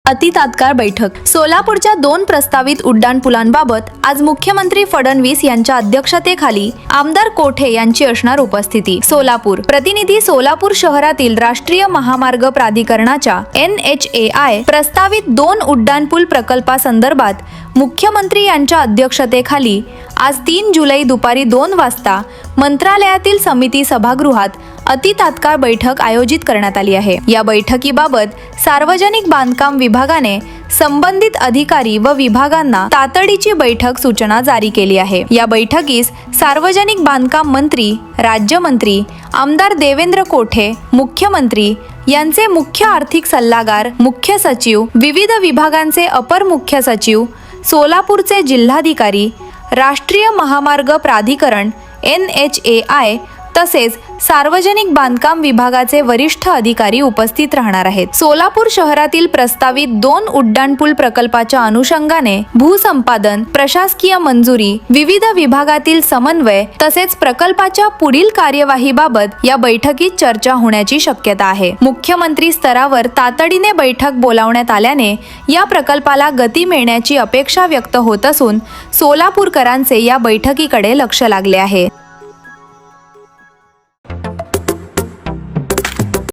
अतितात्काळ बैठक. सोलापूरच्या 2 प्रस्तावित उड्डाणपुलांबाबत आज मुख्यमंत्री फडणवीस यांच्या अध्यक्षतेखाली आमदार कोठे यांची असणार उपस्थिती. सोलापूर. प्रतिनिधी. सोलापूर शहरातील राष्ट्रीय महामार्ग प्राधिकरणाच्या NHAI प्रस्तावित 2 उड्डाणपूल प्रकल्पासंदर्भात मुख्यमंत्री यांच्या अध्यक्षतेखाली आज 3 जुलै दुपारी 2 वाजता मंत्रालयातील समिती सभागृहात अतितात्काळ बैठक आयोजित करण्यात आली आहे. या बैठकीबाबत सार्वजनिक बांधकाम विभागाने संबंधित अधिकारी व विभागांना तातडीची बैठक सूचना जारी केली आहे. या बैठकीस सार्वजनिक बांधकाम मंत्री, राज्यमंत्री, आमदार देवेंद्र कोठे, मुख्यमंत्री यांचे मुख्य आर्थिक सल्लागार, मुख्य सचिव, विविध विभागांचे अपर मुख्य सचिव, सोलापूरचे जिल्हाधिकारी, राष्ट्रीय महामार्ग प्राधिकरण NHAI तसेच सार्वजनिक बांधकाम विभागाचे वरिष्ठ अधिकारी उपस्थित राहणार आहेत. सोलापूर शहरातील प्रस्तावित 2 उड्डाणपूल प्रकल्पाच्या अनुषंगाने भूसंपादन, प्रशासकीय मंजुरी, विविध विभागातील समन्वय तसेच प्रकल्पाच्या पुढील कार्यवाहीबाबत या बैठकीत चर्चा होण्याची शक्यता आहे. मुख्यमंत्री स्तरावर तातडीने बैठक बोलावण्यात आल्याने या प्रकल्पाला गती मिळण्याची अपेक्षा व्यक्त होत असून सोलापूरकरांचे या बैठकीकडे लक्ष लागले आहे.